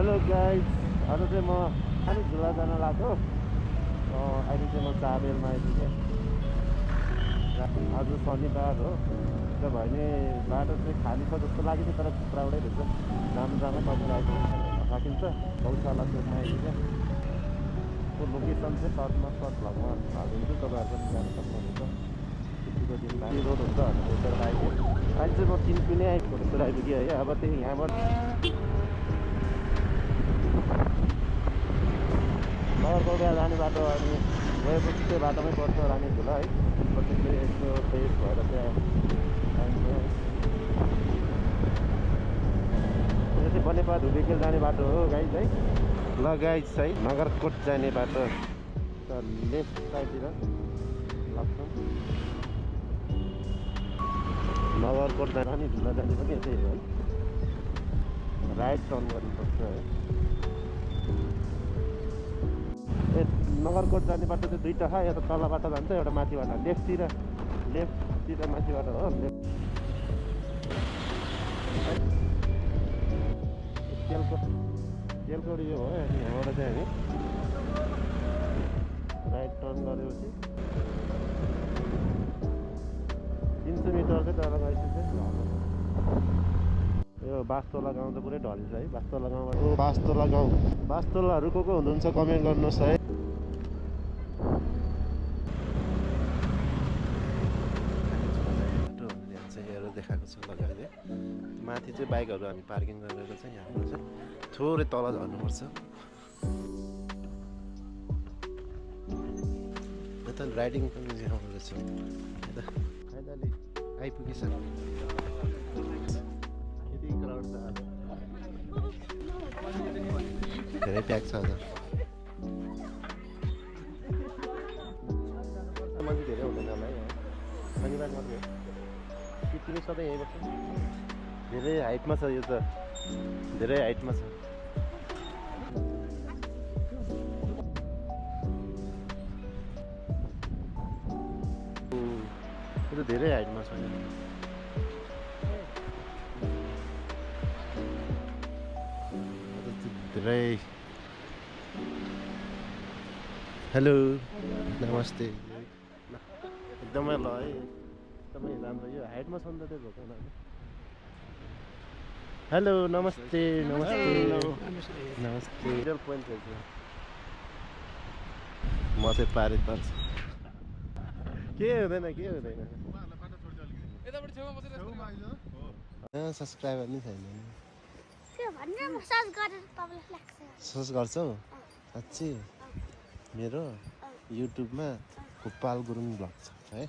Hello guys, आज चाहिँ म खाली झुला जान लाग्यो। अहिले चाहिँ म चाबेलमा आइपुगेँ। आज शनिबार हो, त्यो भयो भने बाटो चाहिँ खाली छ जस्तो लाग्यो तर क्राउडै रहेछ। जामै कति आइपुग्छ सकिन्छ। गौशाला चोकमा आइपुगेँ। त्यो लोकेसन चाहिँ सर्टमा सर्ट भ्लगमा हालिदिन्छु, तपाईँहरू पनि जान सक्नुहुन्छ। छुट्टीको दिन भारी रोड हुन्छ भनेर उतरेर आइपुगेँ। अहिले चाहिँ म तिनकुने आइपुगेँ आइपुगेँ है। अब त्यही यहाँबाट नगरकोटा जाने बाटो अनि गएपछि त्यो बाटोमै पर्छ रानी झुला है। पछि चाहिँ यसो फ्रेस भएर चाहिँ आइन्छ है। यो चाहिँ बनेपा धुबीखेल जाने बाटो हो गाइज है। ल गाइज है, नगरकोट जाने बाटो लेफ्ट साइडतिर लाग्छौँ। नगरकोट रानी झुला जाने पनि यतै हो है। राइट टर्न गर्नुपर्छ है। नगरकोट जाने बाटो चाहिँ दुईवटा छ, एउटा तलबाट जान्छ एउटा माथिबाट। लेफ्टतिर माथिबाट हो। तेलकोट यो हो। अनि यहाँबाट चाहिँ हामी राइट टर्न गरेपछि 300 मिटर चाहिँ तल गएपछि चाहिँ यो बास्तोला गाउँ त पुरै ढलिन्छ है। बास्तोला गाउँबाट बास्तोलाहरू को हुनुहुन्छ कमेन्ट गर्नुहोस् है। देखाएको छ लगाइले माथि चाहिँ बाइकहरू हामी पार्किङ गरेर चाहिँ यहाँबाट चाहिँ थोरै तल झर्नुपर्छ। यता राइडिङ पनि सिकाउँदो रहेछ। यता फाइनली आइपुगेछ। यति क्राउड छ आज, धेरै प्याक छ आज। मान्छे धेरै हुँदैन होला है, शनिबार मात्रै तिमी सधैँ यहीँ बस्छ। धेरै हाइटमा छ यो त, धेरै हाइटमा छ। यो त धेरै हाइटमा छ। धेरै हेलो नमस्ते। एकदमै ल है, एकदमै राम्रो। यो हाइटमा छ नि त त्यो भोकन। हेलो नमस्ते नमस्ते नमस्ते। मिडल पोइन्ट छ। म चाहिँ पारि पर्छ। के हुँदैन सब्सक्राइबर नि छैन। सर्च गर्छौ साँच्ची? मेरो युट्युबमा गोपाल गुरुङ भ्लग छ है।